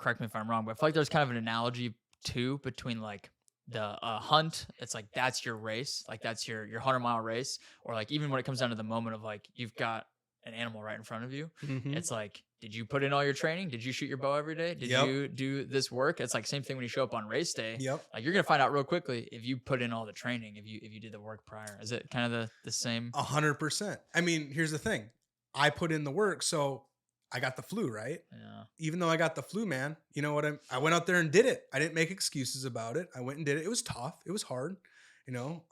correct me if I'm wrong, but I feel like there's kind of an analogy too between like the hunt. It's like that's your race, like that's your 100-mile race, or like even when it comes down to the moment of like you've got an animal right in front of you. Mm-hmm. It's like, did you put in all your training? Did you shoot your bow every day? Did Yep. you do this work? It's like same thing when you show up on race day. Yep. Like you're gonna find out real quickly if you put in all the training, if you did the work prior. Is it kind of the same? 100%. I mean, here's the thing. I put in the work, so I got the flu, right? Yeah. Even though I got the flu, man, you know what? I went out there and did it. I didn't make excuses about it. I went and did it. It was tough. It was hard, you know.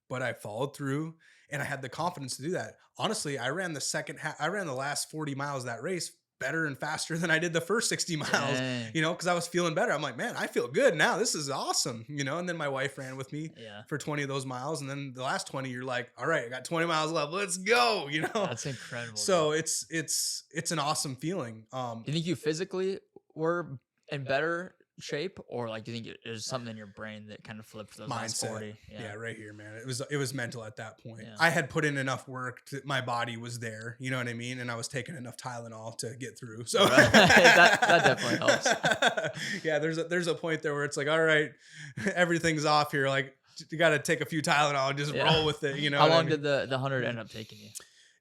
But I followed through, and I had the confidence to do that. Honestly, I ran the last 40 miles of that race better and faster than I did the first 60 miles, Dang. you know, because I was feeling better. I'm like, man, I feel good now. This is awesome, you know. And then my wife ran with me Yeah. for 20 of those miles, and then the last 20, you're like, all right, I got 20 miles left. Let's go, you know. That's incredible. So dude. it's an awesome feeling. Do you think you physically were in better shape, or like do you think there's something in your brain that kind of flipped those last Mindset. 40? Yeah, right here, man. It was mental at that point. Yeah. I had put in enough work that my body was there, you know what I mean? And I was taking enough Tylenol to get through. So that definitely helps. Yeah, there's a point there where it's like, all right, everything's off here. Like you got to take a few Tylenol and just roll with it, you know. How long did the 100 end up taking you?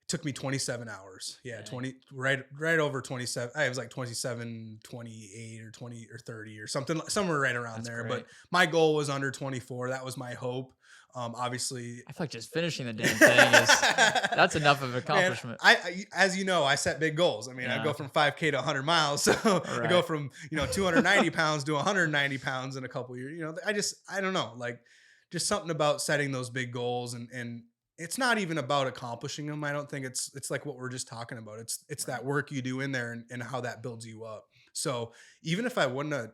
Took me 27 hours. Yeah, Dang. 20 right over 27. It was like 27, 28 or 20 or 30 or something, somewhere right around That's there. great. But my goal was under 24. That was my hope. Obviously, I feel like just finishing the damn thing is that's enough of an accomplishment. Man, I as you know, I set big goals. I mean, I Yeah. go from 5K to 100 miles. So I go from, 290 pounds to 190 pounds in a couple years. You know, I don't know, like just something about setting those big goals and it's not even about accomplishing them. I don't think it's like what we're just talking about. It's that work you do in there and how that builds you up. So even if I wouldn't have,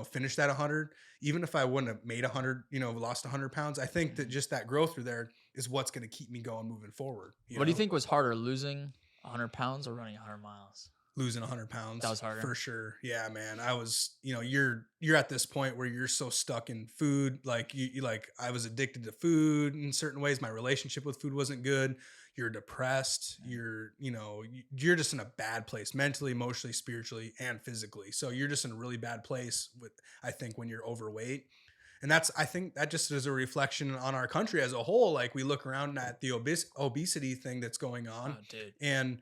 finished that 100, even if I wouldn't have made 100, lost 100 pounds, I think that just that growth through there is what's going to keep me going moving forward. What do you think was harder, losing 100 pounds or running 100 miles? Losing 100 pounds. That was harder. For sure. Yeah, man. I was, you're at this point where you're so stuck in food. Like you I was addicted to food in certain ways. My relationship with food wasn't good. You're depressed. You're just in a bad place mentally, emotionally, spiritually, and physically. So you're just in a really bad place I think when you're overweight. And I think that just is a reflection on our country as a whole. Like we look around at the obesity thing that's going on, dude. and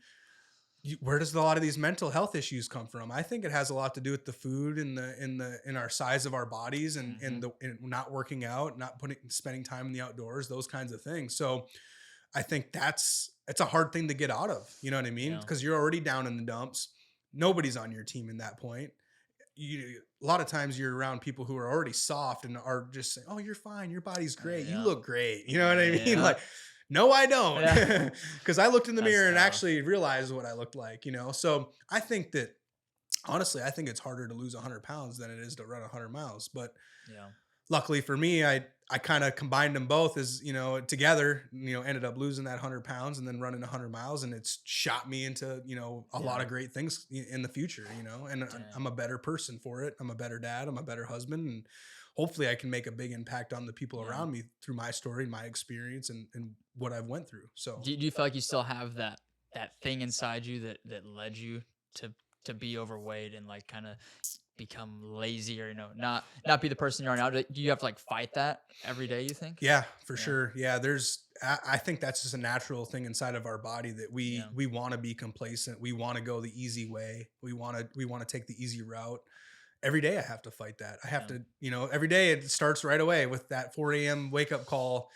where does a lot of these mental health issues come from? I think it has a lot to do with the food and in our size of our bodies and and not working out, not spending time in the outdoors, those kinds of things. So I think it's a hard thing to get out of. You know what I mean? Because you're already down in the dumps. Nobody's on your team in that point. A lot of times you're around people who are already soft and are just saying, "Oh, you're fine. Your body's great. You look great." You know what I mean? Yeah. Like, no, I don't. Because I looked in the mirror and tough. actually realized what I looked like, So I think that, honestly, I think it's harder to lose 100 pounds than it is to run 100 miles. But luckily for me, I kind of combined them both as, together, ended up losing that 100 pounds and then running 100 miles. And it's shot me into, a lot of great things in the future, and I'm a better person for it. I'm a better dad. I'm a better husband. And hopefully I can make a big impact on the people around me through my story, my experience, and what I've went through. So do you feel like you still have that thing inside you that led you to be overweight and like kind of become lazy or, not be the person you are now? Do you have to like fight that every day, you think? Yeah, for sure. Yeah. I think that's just a natural thing inside of our body that we want to be complacent. We want to go the easy way. We want to take the easy route. Every day I have to fight that. I have to, every day it starts right away with that 4 a.m. wake up call.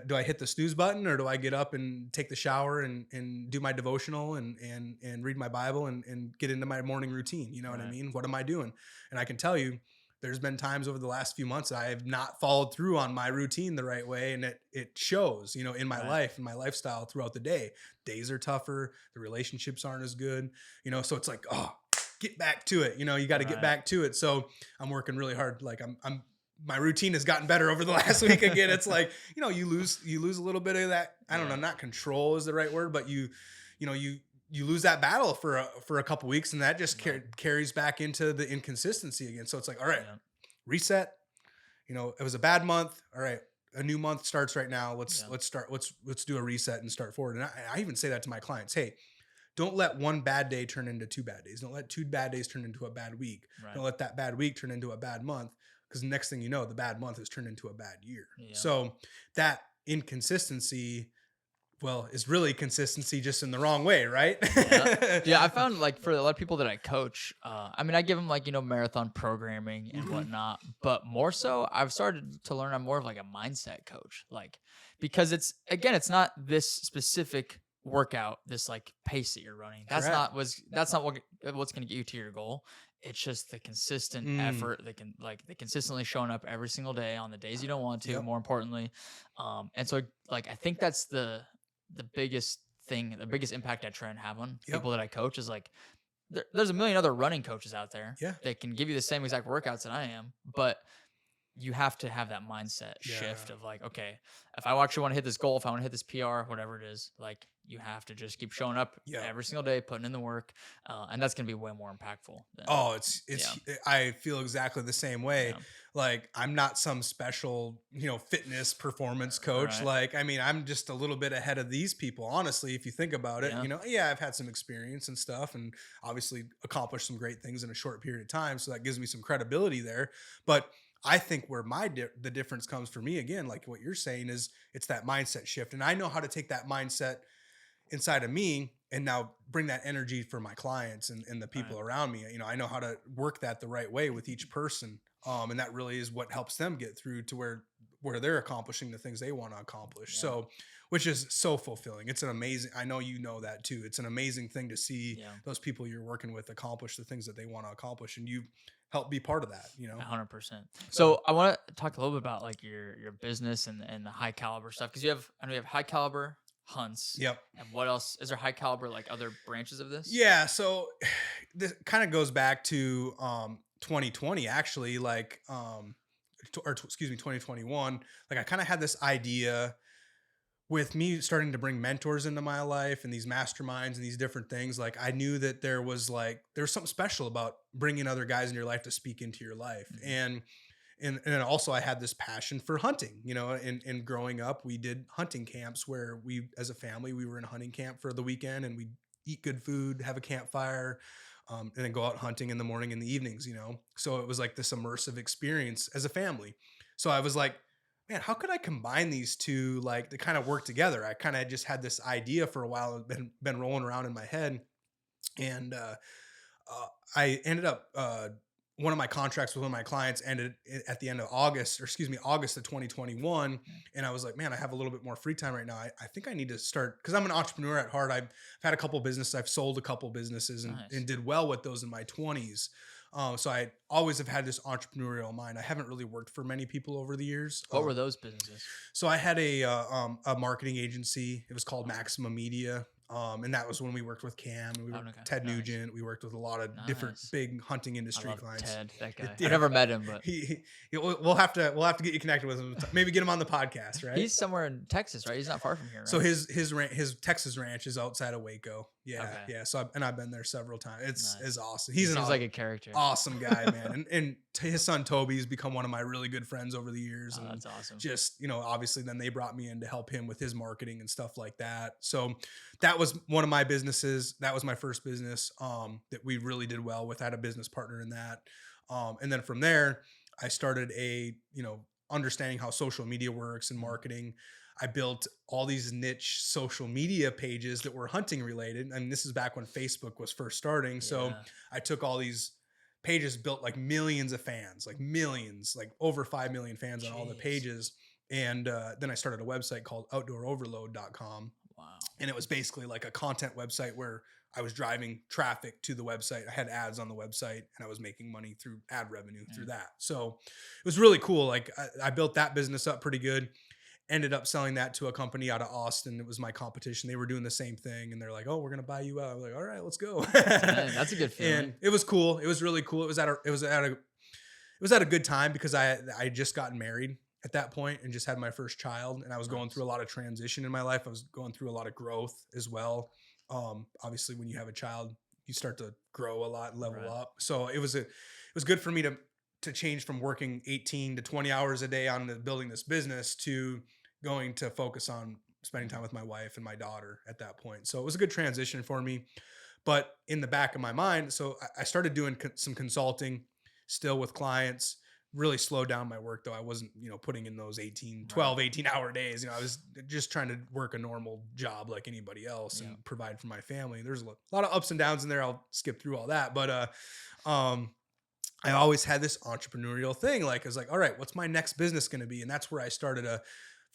Do I hit the snooze button or do I get up and take the shower and do my devotional and read my Bible and get into my morning routine? You know what I mean? What am I doing? And I can tell you, there's been times over the last few months that I have not followed through on my routine the right way. And it shows, in my life and my lifestyle throughout the day. Days are tougher. The relationships aren't as good, so it's like, get back to it. You got to get back to it. So I'm working really hard. Like my routine has gotten better over the last week. Again, it's like, you lose a little bit of that. I don't know, not control is the right word, but you lose that battle for a couple weeks, and that just carries back into the inconsistency again. So it's like, all right, reset. It was a bad month. All right, a new month starts right now. Let's do a reset and start forward. And I even say that to my clients. Hey, don't let one bad day turn into 2 bad days. Don't let 2 bad days turn into a bad week. Right. Don't let that bad week turn into a bad month, because the next thing you know, the bad month has turned into a bad year. Yeah. So that inconsistency, well, is really consistency just in the wrong way, right? Yeah, I found like for a lot of people that I coach, I mean, I give them like, marathon programming and whatnot, but more so I've started to learn I'm more of like a mindset coach, like, because it's not this specific workout, this like pace that you're running. Correct. That's not what's going to get you to your goal. It's just the consistent effort that can like the consistently showing up every single day on the days you don't want to, Yep. more importantly. And so like, I think that's the biggest thing, the biggest impact I try and have on Yep. people that I coach is like, there's a million other running coaches out there Yeah. that can give you the same exact workouts that I am, but you have to have that mindset shift Yeah. of like, okay, if I actually want to hit this goal, if I want to hit this PR, whatever it is, like you have to just keep showing up Yeah. every single day, putting in the work, and that's gonna be way more impactful. Oh, it's I feel exactly the same way. Yeah. Like, I'm not some special, fitness performance coach. Right. Like, I mean, I'm just a little bit ahead of these people, honestly, if you think about it. Yeah. I've had some experience and stuff, and obviously accomplished some great things in a short period of time, so that gives me some credibility there. But I think where the difference comes for me, again, like what you're saying, is it's that mindset shift, and I know how to take that mindset inside of me and now bring that energy for my clients and the people Right. around me. I know how to work that the right way with each person. And that really is what helps them get through to where they're accomplishing the things they want to accomplish. Yeah. So, which is so fulfilling. It's an amazing, I know, that too. It's an amazing thing to see Yeah. those people you're working with accomplish the things that they want to accomplish. And you help be part of that, 100%. So I want to talk a little bit about like your business and the high caliber stuff, because I know you have high caliber hunts. Yep. And what else is there? High caliber like other branches of this? Yeah. So this kind of goes back to 2020, actually, like excuse me, 2021. Like, I kind of had this idea with me starting to bring mentors into my life and these masterminds and these different things. Like, I knew that there was something special about bringing other guys in your life to speak into your life. And also I had this passion for hunting, and growing up, we did hunting camps where as a family, we were in a hunting camp for the weekend, and we'd eat good food, have a campfire, and then go out hunting in the morning and the evenings, So it was like this immersive experience as a family. So I was like, man, how could I combine these two, like, to kind of work together? I kind of just had this idea for a while, been rolling around in my head. And I ended up, one of my contracts with one of my clients ended at the end of August, August of 2021. And I was like, man, I have a little bit more free time right now. I think I need to start, because I'm an entrepreneur at heart. I've had a couple businesses. I've sold a couple businesses and did well with those in my 20s. So I always have had this entrepreneurial mind. I haven't really worked for many people over the years. What were those businesses? So I had a marketing agency. It was called Maximum Media. And that was when we worked with Cam, and we worked with Ted Nugent. We worked with a lot of different big hunting industry clients. Ted, that guy. I never met him, but we'll have to get you connected with him. Maybe get him on the podcast, right? He's somewhere in Texas, right? He's not far from here, right? So his Texas ranch is outside of Waco. Yeah, Okay. yeah. So I've been there several times. It's awesome. He seems like a character. Awesome guy, man. And his son Toby's become one of my really good friends over the years. Oh, and that's awesome. Just, obviously then they brought me in to help him with his marketing and stuff like that. So that was one of my businesses. That was my first business that we really did well with. I had a business partner in that. And then from there, I started understanding how social media works and marketing. I built all these niche social media pages that were hunting related. And this is back when Facebook was first starting. So I took all these pages, built like millions of fans, like millions, like over 5 million fans on all the pages. And then I started a website called outdooroverload.com. Wow. And it was basically like a content website where I was driving traffic to the website. I had ads on the website, and I was making money through ad revenue through that. So it was really cool. Like, I built that business up pretty good. Ended up selling that to a company out of Austin. It was my competition. They were doing the same thing, and they're like, "Oh, we're gonna buy you out." I was like, "All right, let's go." Man, that's a good feeling. And it was cool. It was really cool. It was at a good time, because I had just gotten married at that point and just had my first child, and I was going through a lot of transition in my life. I was going through a lot of growth as well. Obviously, when you have a child, you start to grow a lot and level up. So it was good for me to change from working 18 to 20 hours a day on building this business to going to focus on spending time with my wife and my daughter at that point. So it was a good transition for me. But in the back of my mind, so I started doing some consulting still with clients, really slowed down my work though. I wasn't, putting in those Right. 18-hour days. I was just trying to work a normal job like anybody else Yeah. and provide for my family. There's a lot of ups and downs in there. I'll skip through all that. But um, I always had this entrepreneurial thing. Like, I was like, all right, what's my next business going to be? And that's where I started a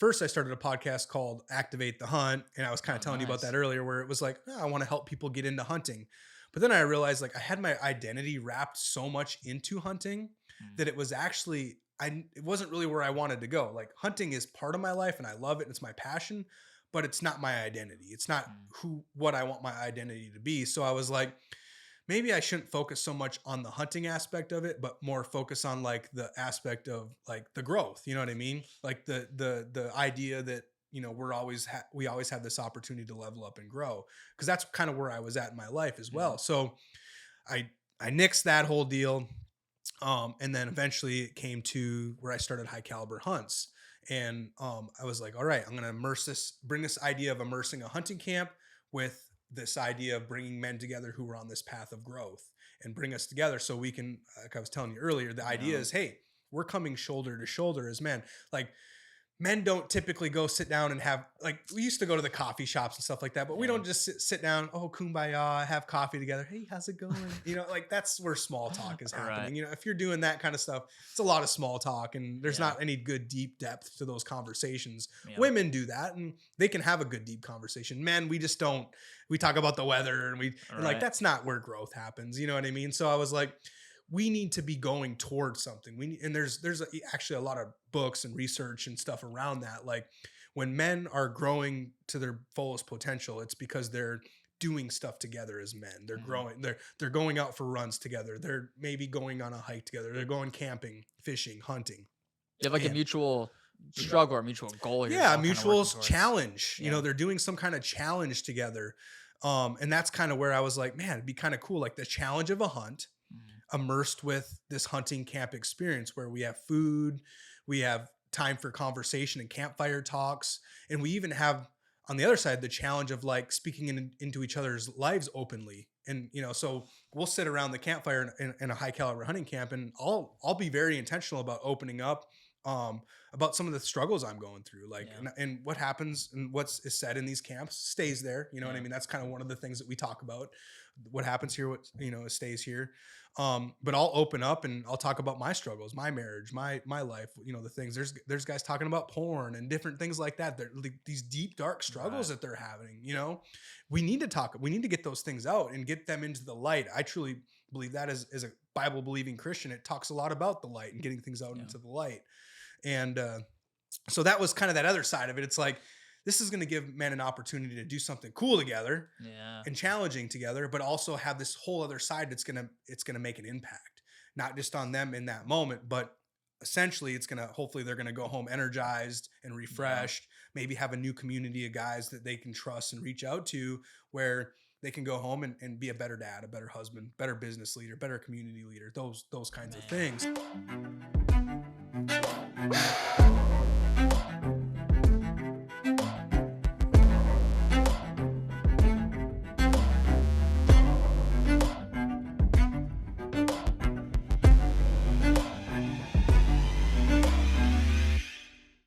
podcast called Activate the Hunt. And I was kind Oh, of telling you about that nice. earlier, where it was like, oh, I want to help people get into hunting. But then I realized like I had my identity wrapped so much into hunting Mm, that it was actually, it wasn't really where I wanted to go. Like hunting is part of my life and I love it. And it's my passion, but it's not my identity. It's not mm, what I want my identity to be. So I was like, maybe I shouldn't focus so much on the hunting aspect of it, but more focus on like the aspect of like the growth. You know what I mean? Like the idea that we always have this opportunity to level up and grow, because that's kind of where I was at in my life as yeah. well. So I I nixed that whole deal, and then eventually it came to where I started high caliber hunts. And I was like, all right, I'm going to bring this idea of immersing a hunting camp with this idea of bringing men together who are on this path of growth and bring us together so we can, like I was telling you earlier, the idea Yeah. is, hey, we're coming shoulder to shoulder as men. Like, men don't typically go sit down and have, like, we used to go to the coffee shops and stuff like that, but we Yeah. don't just sit down, oh kumbaya, have coffee together, hey, how's it going, like that's where small talk is Right. happening. If you're doing that kind of stuff, it's a lot of small talk and there's Yeah. not any good deep depth to those conversations. Yeah. Women do that and they can have a good deep conversation. Men, we just don't. We talk about the weather and like Right. that's not where growth happens, you know what I mean? So I was like, we need to be going towards something. And actually a lot of books and research and stuff around that. Like, when men are growing to their fullest potential, it's because they're doing stuff together as men. They're Mhm. growing. They're going out for runs together. They're maybe going on a hike together. They're going camping, fishing, hunting, You have like a and mutual struggle or mutual goal you're yeah, all kind of working mutuals towards. challenge. Yeah. They're doing some kind of challenge together. And that's kind of where I was like, man, it'd be kind of cool, like the challenge of a hunt Mhm. immersed with this hunting camp experience where we have food, we have time for conversation and campfire talks, and we even have on the other side the challenge of like speaking into each other's lives openly. And so we'll sit around the campfire in a high caliber hunting camp, and I'll be very intentional about opening up about some of the struggles I'm going through, like, Yeah. and what happens and what's is said in these camps stays there. You know what I Yeah. mean? That's kind of one of the things that we talk about. What happens here, what stays here. But I'll open up and I'll talk about my struggles, my marriage, my life. The things, there's guys talking about porn and different things like that. They're like these deep dark struggles Right. that they're having. We need to talk. We need to get those things out and get them into the light. I truly believe that as a Bible believing Christian, it talks a lot about the light and getting things out Yeah. into the light. And so that was kind of that other side of it. It's like, this is going to give men an opportunity to do something cool together Yeah. and challenging together, but also have this whole other side it's gonna make an impact, not just on them in that moment, but essentially hopefully they're gonna go home energized and Yeah. refreshed, maybe have a new community of guys that they can trust and reach out to, where they can go home and be a better dad, a better husband, better business leader, better community leader, those kinds of Man. things.